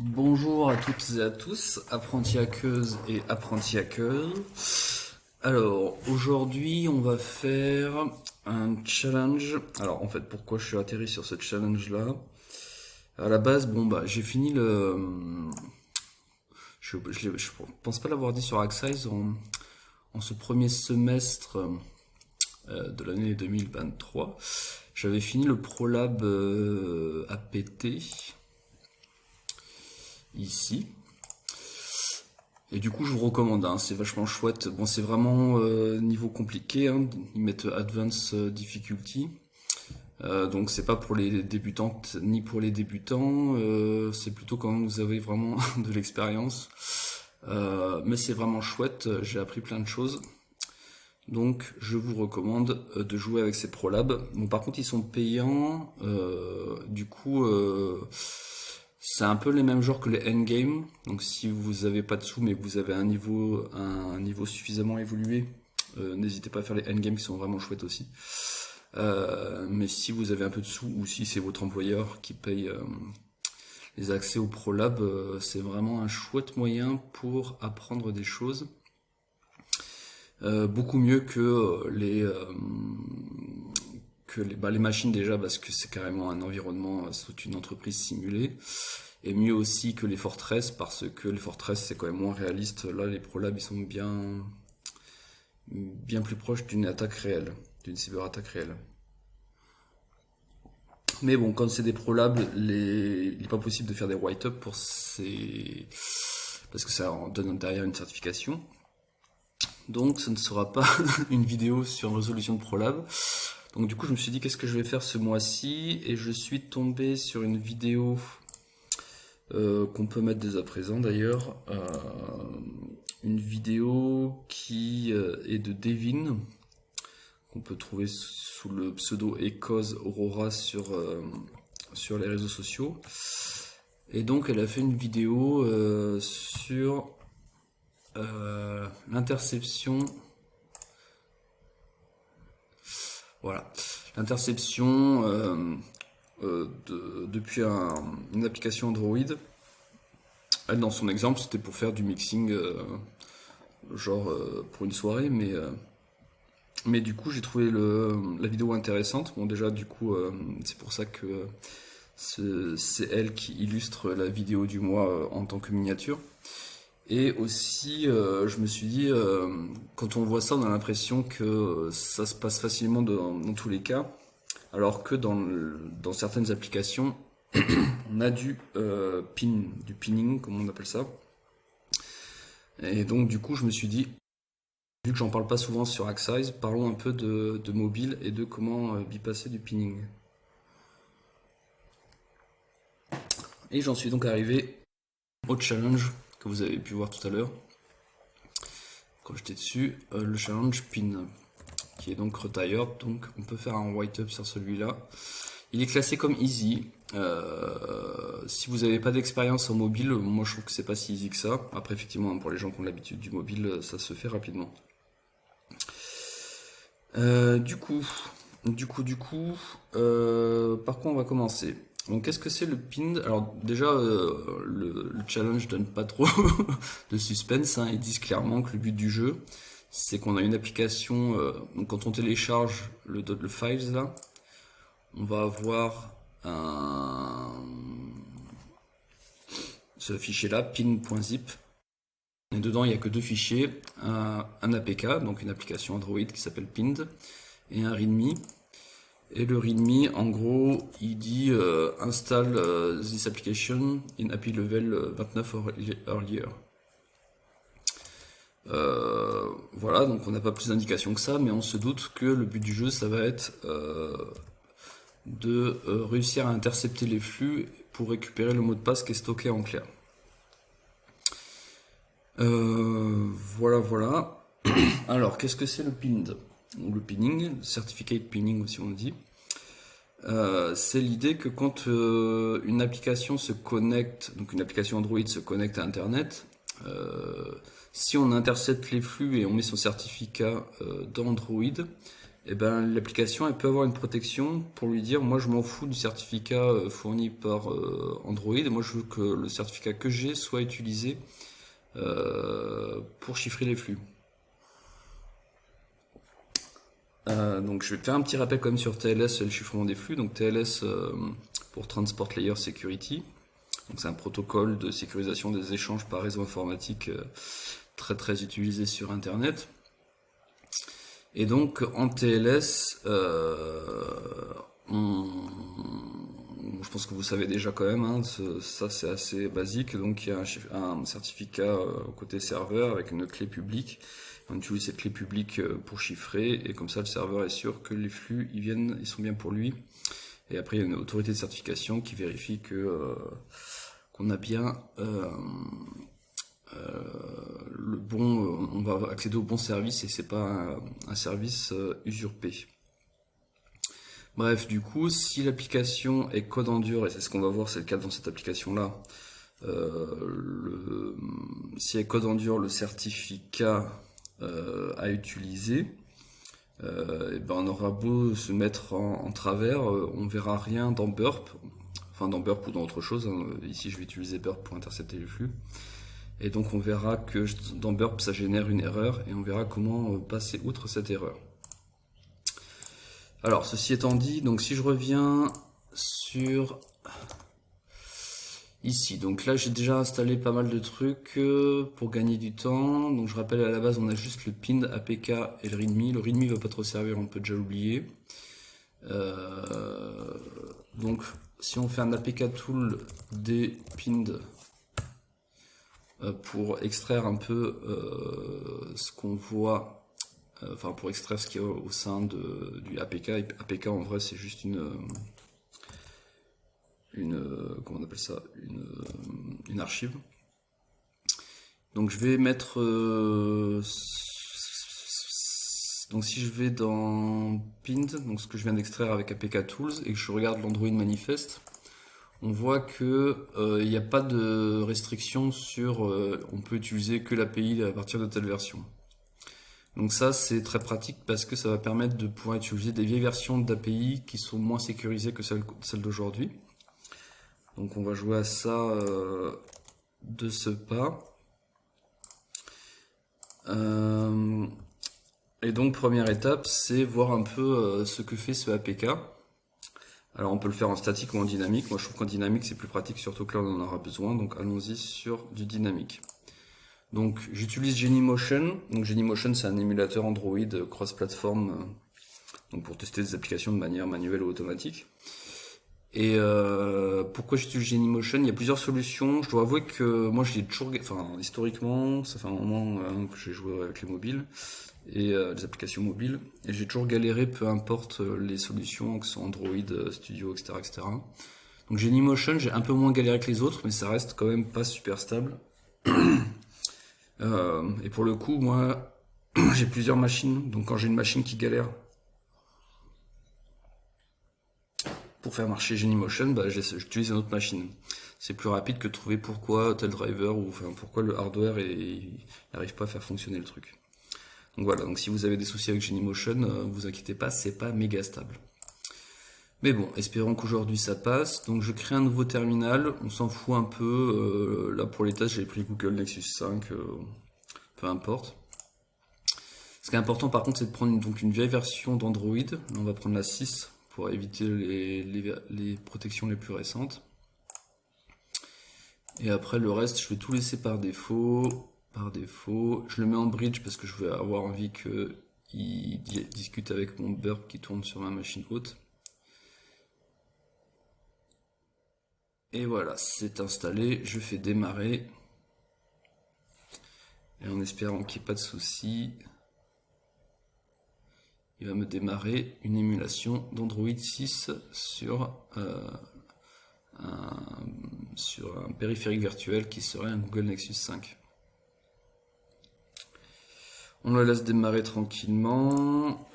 Bonjour à toutes et à tous, apprentis hackeuses et apprentis hackers. Alors, aujourd'hui, on va faire un challenge. Alors, en fait, pourquoi je suis atterri sur ce challenge-là? À la base, j'ai fini le. Je pense pas l'avoir dit sur Acksize en ce premier semestre de l'année 2023. J'avais fini le ProLab APT ici. Et du coup, je vous recommande, hein, c'est vachement chouette. Bon, c'est vraiment niveau compliqué, hein, ils mettent Advanced Difficulty. Donc c'est pas pour les débutantes ni pour les débutants, c'est plutôt quand vous avez vraiment de l'expérience. Mais c'est vraiment chouette, j'ai appris plein de choses. Donc je vous recommande de jouer avec ces ProLab. Bon, par contre ils sont payants, du coup c'est un peu les mêmes genres que les endgame. Donc si vous avez pas de sous mais que vous avez un niveau suffisamment évolué, n'hésitez pas à faire les endgame qui sont vraiment chouettes aussi. Mais si vous avez un peu de sous ou si c'est votre employeur qui paye les accès au ProLab, c'est vraiment un chouette moyen pour apprendre des choses. Beaucoup mieux que les machines déjà parce que c'est carrément un environnement, c'est toute une entreprise simulée. Et mieux aussi que les Fortress parce que les Fortress c'est quand même moins réaliste. Là les ProLab ils sont bien plus proches d'une attaque réelle, d'une cyberattaque réelle. Mais bon, quand c'est des ProLab, il n'est pas possible de faire des write-up pour ces... parce que ça en donne derrière une certification. Donc ce ne sera pas une vidéo sur une résolution de ProLab. Donc du coup je me suis dit qu'est-ce que je vais faire ce mois-ci et je suis tombé sur une vidéo qu'on peut mettre dès à présent d'ailleurs. Une vidéo qui est de Devin, qu'on peut trouver sous le pseudo Ecos Aurora sur les réseaux sociaux. Et donc elle a fait une vidéo sur l'interception. Voilà, l'interception depuis une application Android. Elle, dans son exemple, c'était pour faire du mixing, pour une soirée, mais du coup, j'ai trouvé la vidéo intéressante. Bon, déjà, du coup, c'est pour ça que c'est elle qui illustre la vidéo du mois en tant que miniature. Et aussi, je me suis dit, quand on voit ça, on a l'impression que ça se passe facilement dans tous les cas, alors que dans certaines applications, on a du pinning, comme on appelle ça. Et donc, du coup, je me suis dit, vu que j'en parle pas souvent sur Acksize, parlons un peu de mobile et de comment bypasser du pinning. Et j'en suis donc arrivé au challenge que vous avez pu voir tout à l'heure quand j'étais dessus, le challenge pin qui est donc retired, donc on peut faire un write-up sur celui-là. Il est classé comme easy. Si vous n'avez pas d'expérience en mobile, moi je trouve que c'est pas si easy que ça. Après effectivement pour les gens qui ont l'habitude du mobile, ça se fait rapidement. Du coup, par quoi on va commencer? Donc, qu'est-ce que c'est le pinned? Alors déjà, le challenge donne pas trop de suspense, hein. Ils disent clairement que le but du jeu, c'est qu'on a une application. Donc quand on télécharge le files là, on va avoir ce fichier-là, pin.zip. Et dedans, il n'y a que deux fichiers, un APK, donc une application Android qui s'appelle Pinned, et un README. Et le README, en gros, il dit install this application in API level 29 or earlier. Voilà, donc on n'a pas plus d'indications que ça, mais on se doute que le but du jeu, ça va être de réussir à intercepter les flux pour récupérer le mot de passe qui est stocké en clair. Voilà. Alors, qu'est-ce que c'est le pinned? Ou le pinning, certificate pinning aussi on dit. C'est l'idée que quand une application se connecte, donc une application Android se connecte à Internet, si on intercepte les flux et on met son certificat dans Android, et ben l'application elle peut avoir une protection pour lui dire moi je m'en fous du certificat fourni par Android, moi je veux que le certificat que j'ai soit utilisé pour chiffrer les flux. Donc je vais te faire un petit rappel quand même sur TLS, le chiffrement des flux. Donc TLS pour Transport Layer Security. Donc c'est un protocole de sécurisation des échanges par réseau informatique très très utilisé sur Internet. Et donc en TLS, je pense que vous savez déjà quand même, hein, ça c'est assez basique. Donc il y a un certificat côté serveur avec une clé publique. On utilise cette clé publique pour chiffrer et comme ça le serveur est sûr que les flux ils sont bien pour lui. Et après il y a une autorité de certification qui vérifie que qu'on a bien le bon, on va accéder au bon service et c'est pas un service usurpé. Bref, du coup, si l'application est code en dur, et c'est ce qu'on va voir, c'est le cas dans cette application-là, si elle est code en dur, le certificat à utiliser, et ben on aura beau se mettre en travers, on verra rien dans Burp, enfin dans Burp ou dans autre chose, hein. Ici je vais utiliser Burp pour intercepter les flux. Et donc on verra que dans Burp ça génère une erreur et on verra comment passer outre cette erreur. Alors ceci étant dit, donc si je reviens sur ici, donc là j'ai déjà installé pas mal de trucs pour gagner du temps. Donc je rappelle à la base on a juste le pinned APK et le readme. Le readme va pas trop servir, on peut déjà l'oublier. Donc si on fait un APK tool des pinned pour extraire un peu ce qu'on voit, enfin pour extraire ce qui est au sein du APK. APK en vrai c'est juste comment on appelle ça, une archive. Donc je vais mettre donc si je vais dans pinned, donc ce que je viens d'extraire avec APK tools et que je regarde l'Android manifest, on voit que il n'y a pas de restriction sur on peut utiliser que l'API à partir de telle version. Donc ça c'est très pratique parce que ça va permettre de pouvoir utiliser des vieilles versions d'API qui sont moins sécurisées que celles d'aujourd'hui. Donc on va jouer à ça de ce pas. Et donc première étape c'est voir un peu ce que fait ce APK. Alors on peut le faire en statique ou en dynamique. Moi je trouve qu'en dynamique c'est plus pratique, surtout que là on en aura besoin. Donc allons-y sur du dynamique. Donc j'utilise Genymotion. Donc Genymotion c'est un émulateur Android cross-platform donc pour tester des applications de manière manuelle ou automatique. Et pourquoi j'utilise Genymotion? Il y a plusieurs solutions. Je dois avouer que moi j'ai toujours, enfin historiquement, ça fait un moment que j'ai joué avec les mobiles et les applications mobiles, et j'ai toujours galéré, peu importe les solutions, que ce soit Android, Studio, etc., etc. Donc Genymotion, j'ai un peu moins galéré que les autres, mais ça reste quand même pas super stable. Et pour le coup, moi, j'ai plusieurs machines, donc quand j'ai une machine qui galère pour faire marcher Genymotion, bah, j'utilise une autre machine. C'est plus rapide que de trouver pourquoi tel driver ou enfin pourquoi le hardware n'arrive pas à faire fonctionner le truc. Donc voilà, donc si vous avez des soucis avec Genymotion, vous inquiétez pas, c'est pas méga stable. Mais bon, espérons qu'aujourd'hui ça passe. Donc je crée un nouveau terminal, on s'en fout un peu. Là pour les tests, j'ai pris Google Nexus 5, peu importe. Ce qui est important par contre, c'est de prendre donc une vieille version d'Android. On va prendre la 6 pour éviter les protections les plus récentes. Et après le reste, je vais tout laisser par défaut. Je le mets en bridge parce que je vais avoir envie qu'il discute avec mon burp qui tourne sur ma machine haute. Et voilà, c'est installé, je fais démarrer. Et en espérant qu'il n'y ait pas de soucis, il va me démarrer une émulation d'Android 6 sur un périphérique virtuel qui serait un Google Nexus 5. On le laisse démarrer tranquillement.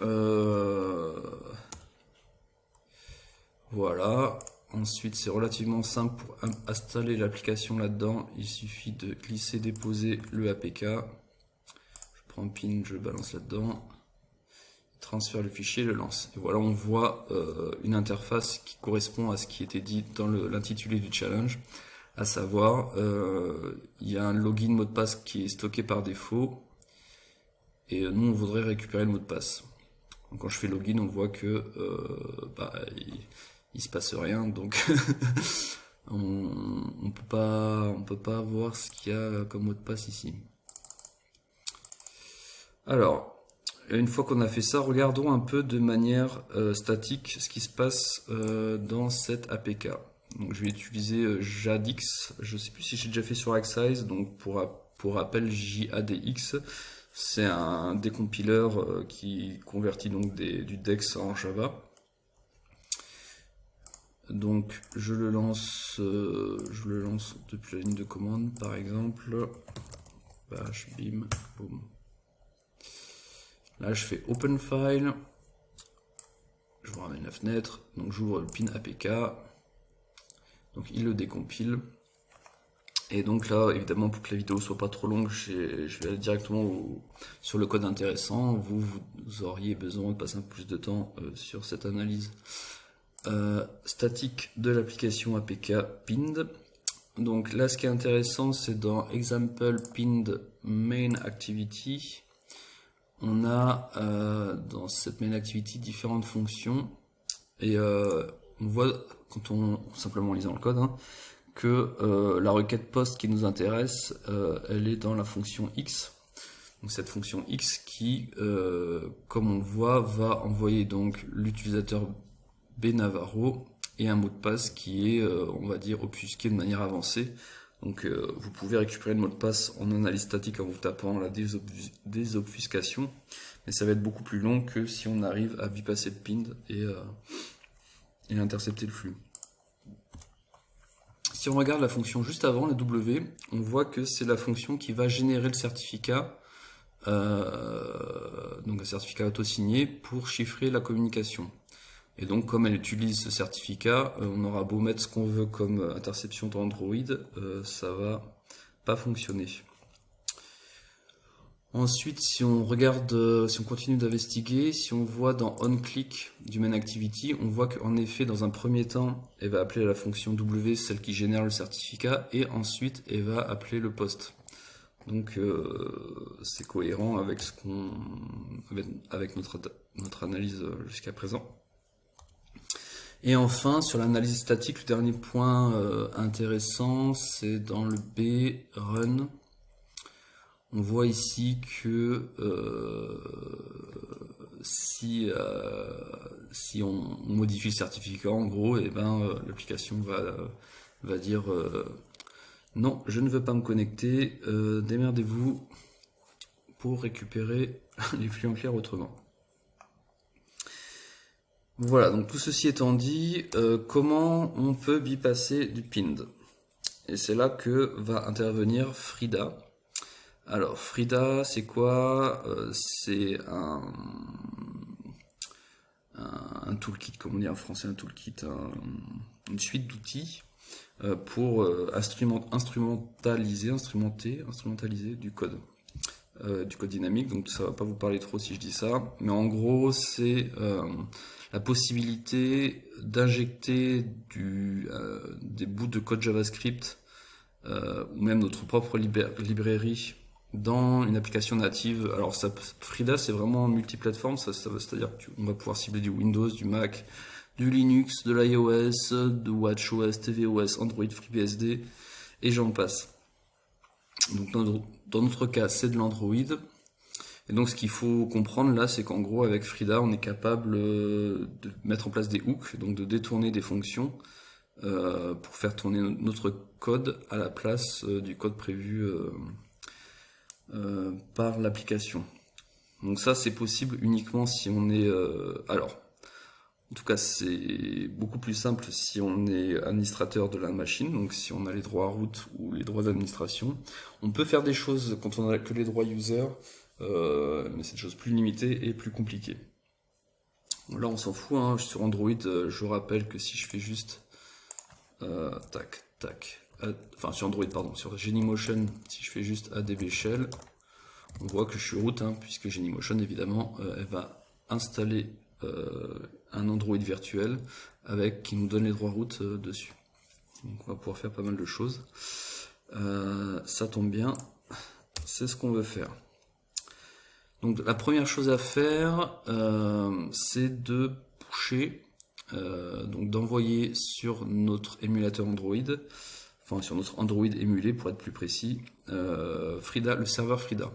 Voilà. Ensuite, c'est relativement simple pour installer l'application là-dedans. Il suffit de glisser, déposer le APK. Je prends pin, je balance là-dedans. transfère le fichier et le lance. Et voilà, on voit une interface qui correspond à ce qui était dit dans l'intitulé du challenge, à savoir, il y a un login mot de passe qui est stocké par défaut, et nous on voudrait récupérer le mot de passe. Donc quand je fais login, on voit que il se passe rien, donc on peut pas voir ce qu'il y a comme mot de passe ici. Alors, une fois qu'on a fait ça, regardons un peu de manière statique ce qui se passe dans cette APK. Donc je vais utiliser JADX, je ne sais plus si j'ai déjà fait sur Acksize, donc pour rappel JADX, c'est un décompileur qui convertit donc du DEX en Java. Donc je le lance depuis la ligne de commande par exemple, bash bim boom. Là je fais open file, je vous ramène la fenêtre, donc j'ouvre le pin APK, donc il le décompile. Et donc là, évidemment, pour que la vidéo soit pas trop longue, je vais aller directement sur le code intéressant. Vous auriez besoin de passer un peu plus de temps sur cette analyse statique de l'application APK pinned. Donc là, ce qui est intéressant, c'est dans example pinned main activity. On a dans cette main activity différentes fonctions. Et on voit, quand on simplement lisant le code, que la requête post qui nous intéresse, elle est dans la fonction x. Donc cette fonction x qui, comme on le voit, va envoyer donc l'utilisateur bnavarro et un mot de passe qui est, on va dire, obfusqué de manière avancée. Donc vous pouvez récupérer le mot de passe en analyse statique en vous tapant la désobfuscation, mais ça va être beaucoup plus long que si on arrive à bypasser le pinned et intercepter le flux. Si on regarde la fonction juste avant, la W, on voit que c'est la fonction qui va générer le certificat, donc un certificat auto-signé, pour chiffrer la communication. Et donc comme elle utilise ce certificat, on aura beau mettre ce qu'on veut comme interception dans Android, ça va pas fonctionner. Ensuite, si on regarde, si on continue d'investiguer, si on voit dans onClick du main activity, on voit qu'en effet, dans un premier temps, elle va appeler la fonction W, celle qui génère le certificat, et ensuite, elle va appeler le post. Donc, c'est cohérent avec avec notre analyse jusqu'à présent. Et enfin, sur l'analyse statique, le dernier point intéressant, c'est dans le B, run. On voit ici que si on modifie le certificat, en gros, et l'application va dire non, je ne veux pas me connecter, démerdez-vous pour récupérer les flux en clair autrement. Voilà, donc tout ceci étant dit, comment on peut bypasser du pinned? Et c'est là que va intervenir Frida. Alors, Frida, c'est quoi? C'est un toolkit, comme on dit en français, un toolkit, une suite d'outils pour instrumenter du code dynamique. Donc ça va pas vous parler trop si je dis ça, mais en gros, c'est la possibilité d'injecter des bouts de code JavaScript ou même notre propre librairie dans une application native. Alors Frida, c'est vraiment multiplateforme, c'est-à-dire qu'on va pouvoir cibler du Windows, du Mac, du Linux, de l'iOS, de WatchOS, tvOS, Android, FreeBSD, et j'en passe. Donc dans notre cas, c'est de l'Android. Et donc ce qu'il faut comprendre là, c'est qu'en gros, avec Frida, on est capable de mettre en place des hooks, donc de détourner des fonctions pour faire tourner notre code à la place du code prévu par l'application. Donc ça, c'est possible uniquement si on est... alors, en tout cas, c'est beaucoup plus simple si on est administrateur de la machine, donc si on a les droits root ou les droits d'administration. On peut faire des choses quand on a que les droits user, mais c'est des choses plus limitées et plus compliquées. Là, on s'en fout, hein. Sur Android, je rappelle que si je fais juste... sur Android, pardon, sur Genymotion, si je fais juste ADB Shell, on voit que je suis root, puisque Genymotion, évidemment, elle va installer un Android virtuel qui nous donne les droits route dessus. Donc on va pouvoir faire pas mal de choses. Ça tombe bien, c'est ce qu'on veut faire. Donc la première chose à faire, c'est de pusher, donc d'envoyer sur notre émulateur Android, enfin sur notre Android émulé pour être plus précis, Frida, le serveur Frida,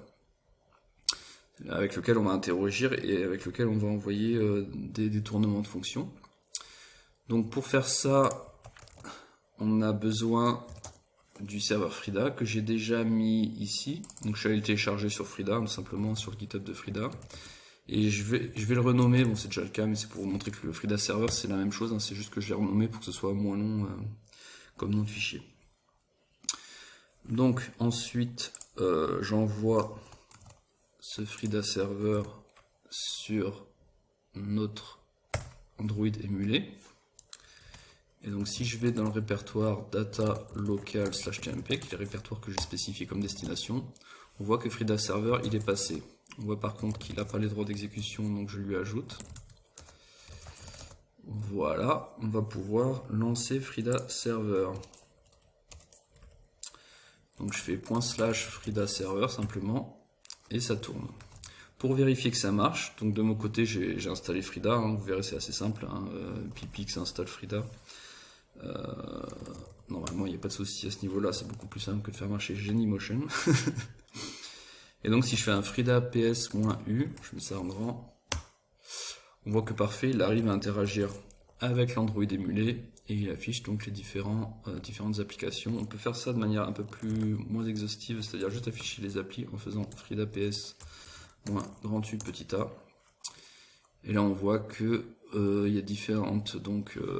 avec lequel on va interagir et avec lequel on va envoyer des détournements de fonctions. Donc pour faire ça, on a besoin du serveur Frida que j'ai déjà mis ici. Donc je suis allé le télécharger sur Frida, tout simplement sur le GitHub de Frida. Et je vais le renommer, bon c'est déjà le cas, mais c'est pour vous montrer que le Frida Server c'est la même chose, hein, c'est juste que je l'ai renommé pour que ce soit moins long comme nom de fichier. Donc ensuite j'envoie ce Frida Server sur notre Android émulé. Et donc si je vais dans le répertoire data local /tmp, qui est le répertoire que j'ai spécifié comme destination, on voit que Frida Server il est passé. On voit par contre qu'il n'a pas les droits d'exécution, donc je lui ajoute. Voilà, on va pouvoir lancer Frida Server. Donc je fais /Frida Server simplement, et ça tourne. Pour vérifier que ça marche, donc de mon côté j'ai installé Frida, hein, vous verrez c'est assez simple, hein, Pipix installe Frida. Normalement il n'y a pas de souci à ce niveau là, c'est beaucoup plus simple que de faire marcher Genymotion. Et donc si je fais un Frida ps-u, je mets ça en grand, on voit que parfait, il arrive à interagir avec l'Android émulé et il affiche donc les différentes applications. On peut faire ça de manière un peu moins exhaustive, c'est-à-dire juste afficher les applis en faisant Frida ps-u petit a. Et là on voit que il y a différentes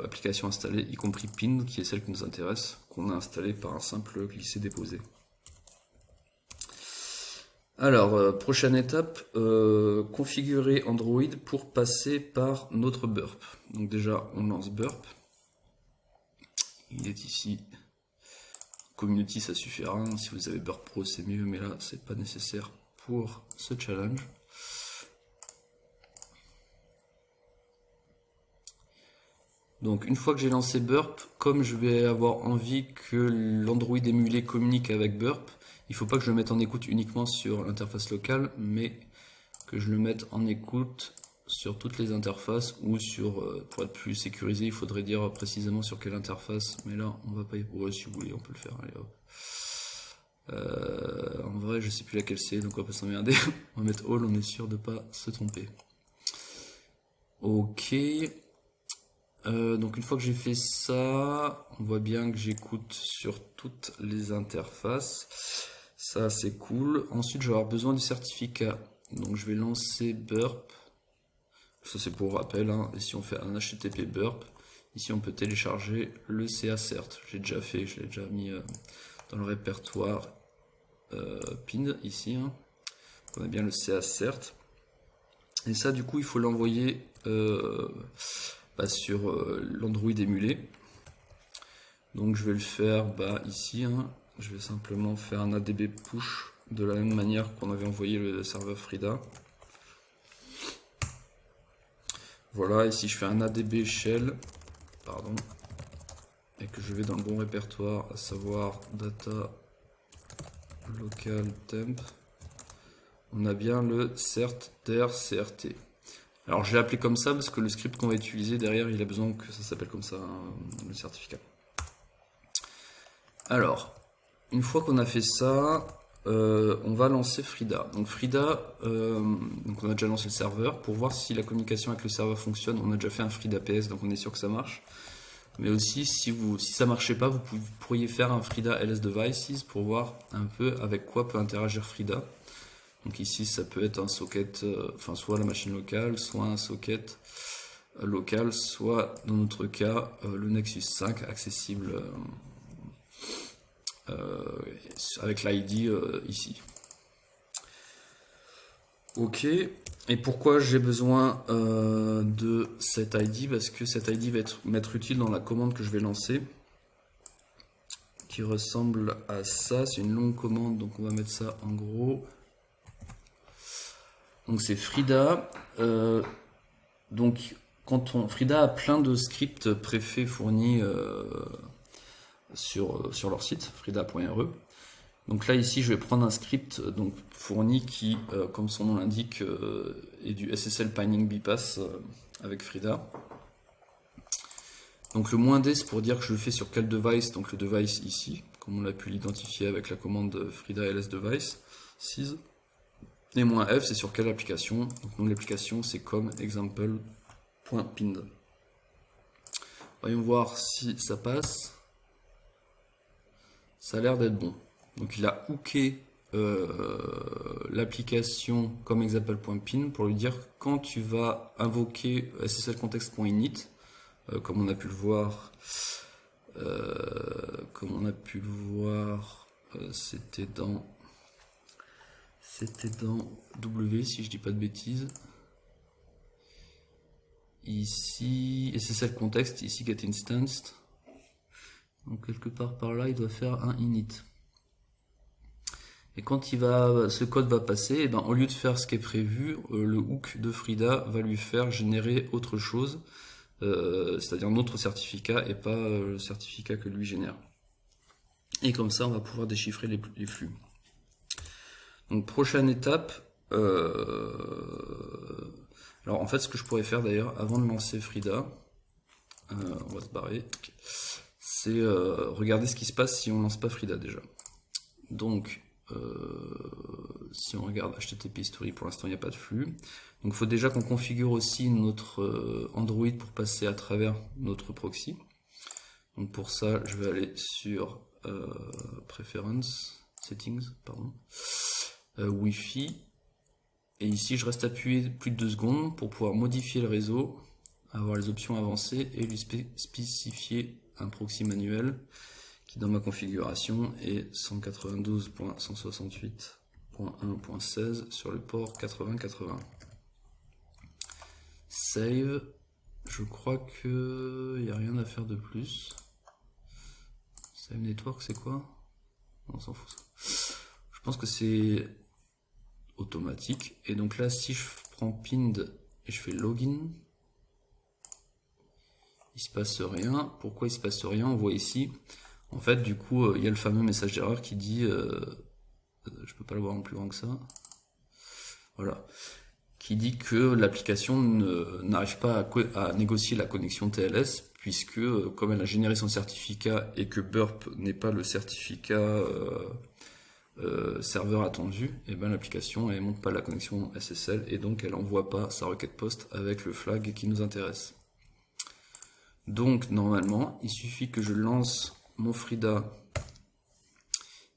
applications installées, y compris Pin, qui est celle qui nous intéresse, qu'on a installée par un simple glisser-déposer. Alors, prochaine étape, configurer Android pour passer par notre burp. Donc déjà, on lance burp. Il est ici. Community, ça suffira. Hein. Si vous avez burp pro, c'est mieux, mais là, c'est pas nécessaire pour ce challenge. Donc une fois que j'ai lancé burp, comme je vais avoir envie que l'Android émulé communique avec burp, il ne faut pas que je le mette en écoute uniquement sur l'interface locale, mais que je le mette en écoute sur toutes les interfaces ou pour être plus sécurisé, il faudrait dire précisément sur quelle interface, mais là on va pas y pouvoir, si vous voulez, on peut le faire. Allez, hop. En vrai, je sais plus laquelle c'est, donc on va pas s'emmerder. On va mettre all, on est sûr de pas se tromper. Ok. Donc une fois que j'ai fait ça, on voit bien que j'écoute sur toutes les interfaces. Ça c'est cool. Ensuite je vais avoir besoin du certificat. Donc je vais lancer burp. Ça c'est pour rappel, hein. Et si on fait un HTTP burp, ici on peut télécharger le CA-cert. J'ai déjà fait, je l'ai déjà mis dans le répertoire pin ici. Hein. On a bien le CA-cert. Et ça du coup il faut l'envoyer sur l'Android émulé. Donc je vais le faire ici. Hein. Je vais simplement faire un ADB push de la même manière qu'on avait envoyé le serveur Frida. Voilà, et si je fais un ADB shell, et que je vais dans le bon répertoire, à savoir data local temp, on a bien le cert-dir-crt. Alors je l'ai appelé comme ça parce que le script qu'on va utiliser derrière, il a besoin que ça s'appelle comme ça, hein, le certificat. Alors, une fois qu'on a fait ça, on va lancer Frida. Donc Frida, donc on a déjà lancé le serveur. Pour voir si la communication avec le serveur fonctionne, on a déjà fait un Frida PS, donc on est sûr que ça marche. Mais aussi, si ça marchait pas, vous pourriez faire un Frida LS Devices pour voir un peu avec quoi peut interagir Frida. Donc ici, ça peut être un socket, soit la machine locale, soit un socket local, soit dans notre cas, le Nexus 5 accessible avec l'ID ici. Ok, et pourquoi j'ai besoin de cet ID? Parce que cet ID va m'être utile dans la commande que je vais lancer, qui ressemble à ça. C'est une longue commande, donc on va mettre ça en gros. Donc c'est Frida. Donc Frida a plein de scripts préfaits fournis sur leur site, frida.re. Donc là ici je vais prendre un script donc fourni qui, comme son nom l'indique, est du SSL Pinning Bypass avec Frida. Donc le -d c'est pour dire que je le fais sur quel device, donc le device ici, comme on l'a pu l'identifier avec la commande frida ls device sys. Et -f c'est sur quelle application, donc nom de l'application c'est comme example.pinned. Voyons voir si ça passe. Ça a l'air d'être bon. Donc il a hooké l'application comme example.pin pour lui dire quand tu vas invoquer SSL context.init, comme on a pu le voir, c'était dans W si je dis pas de bêtises. Ici SSL context, ici get instanced. Donc quelque part par là, il doit faire un init. Et quand ce code va passer, et ben, au lieu de faire ce qui est prévu, le hook de Frida va lui faire générer autre chose, c'est-à-dire un autre certificat et pas le certificat que lui génère. Et comme ça, on va pouvoir déchiffrer les flux. Donc prochaine étape. Alors en fait, ce que je pourrais faire d'ailleurs avant de lancer Frida, on va se barrer. C'est regarder ce qui se passe si on lance pas Frida déjà. Donc, si on regarde HTTP history, pour l'instant il n'y a pas de flux. Donc il faut déjà qu'on configure aussi notre Android pour passer à travers notre proxy. Donc pour ça, je vais aller sur Preference, Settings, pardon, Wi-Fi. Et ici, je reste appuyé plus de 2 secondes pour pouvoir modifier le réseau, avoir les options avancées et lui spécifier un proxy manuel qui dans ma configuration est 192.168.1.16 sur le port 8080. Save. Je crois que il n'y a rien à faire de plus. Save network, c'est quoi? On s'en fout. Je pense que c'est automatique. Et donc là, si je prends pinned et je fais login, il se passe rien. Pourquoi il se passe rien? On voit ici. En fait, du coup, il y a le fameux message d'erreur qui dit, je peux pas le voir en plus grand que ça, voilà, qui dit que l'application n'arrive pas à négocier la connexion TLS, puisque comme elle a généré son certificat et que Burp n'est pas le certificat serveur attendu, et ben l'application elle monte pas la connexion SSL et donc elle envoie pas sa requête post avec le flag qui nous intéresse. Donc normalement, il suffit que je lance mon Frida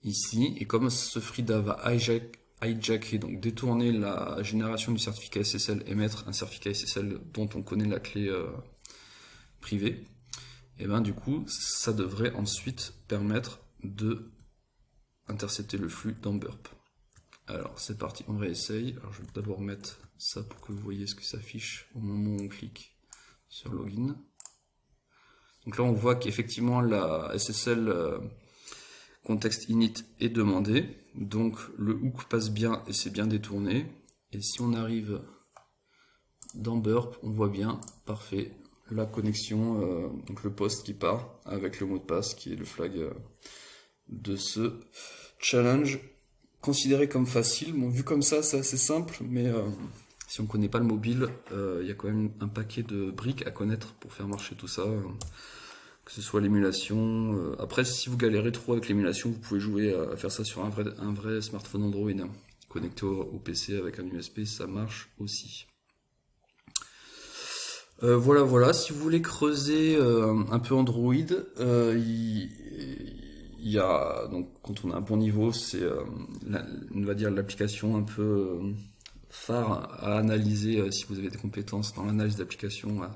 ici, et comme ce Frida va hijacker, donc détourner la génération du certificat SSL et mettre un certificat SSL dont on connaît la clé privée, et ben du coup ça devrait ensuite permettre de intercepter le flux dans Burp. Alors c'est parti, on réessaye. Alors je vais d'abord mettre ça pour que vous voyez ce que ça affiche au moment où on clique sur Login. Donc là on voit qu'effectivement la SSL context init est demandé, donc le hook passe bien et c'est bien détourné. Et si on arrive dans Burp, on voit bien, parfait, la connexion, donc le post qui part avec le mot de passe qui est le flag de ce challenge, considéré comme facile. Bon, vu comme ça, c'est assez simple, mais si on ne connaît pas le mobile, il y a quand même un paquet de briques à connaître pour faire marcher tout ça. Que ce soit l'émulation. Après, si vous galérez trop avec l'émulation, vous pouvez jouer à faire ça sur un vrai smartphone Android, hein. Connecté au PC avec un USB, ça marche aussi. Voilà. Si vous voulez creuser un peu Android, il y a donc quand on a un bon niveau, c'est on va dire l'application un peu phare à analyser si vous avez des compétences dans l'analyse d'applications.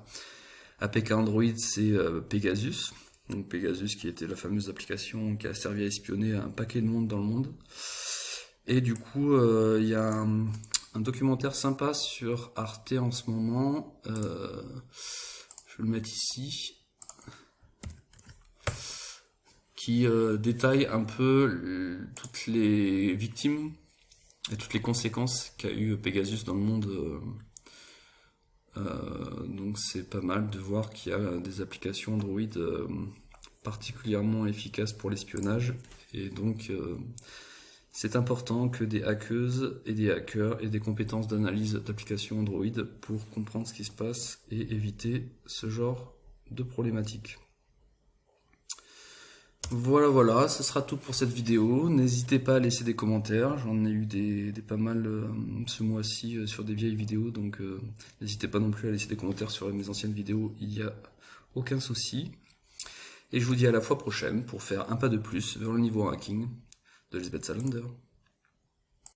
APK Android, c'est Pegasus. Donc Pegasus qui était la fameuse application qui a servi à espionner un paquet de monde dans le monde. Et du coup, il y a un documentaire sympa sur Arte en ce moment. Je vais le mettre ici. Qui détaille un peu toutes les victimes et toutes les conséquences qu'a eu Pegasus dans le monde. Donc c'est pas mal de voir qu'il y a des applications Android particulièrement efficaces pour l'espionnage, et donc c'est important que des hackeuses et des hackers aient des compétences d'analyse d'applications Android pour comprendre ce qui se passe et éviter ce genre de problématiques. Voilà, ce sera tout pour cette vidéo. N'hésitez pas à laisser des commentaires. J'en ai eu des pas mal ce mois-ci sur des vieilles vidéos, donc n'hésitez pas non plus à laisser des commentaires sur mes anciennes vidéos, il n'y a aucun souci. Et je vous dis à la fois prochaine pour faire un pas de plus vers le niveau hacking de Lisbeth Salander.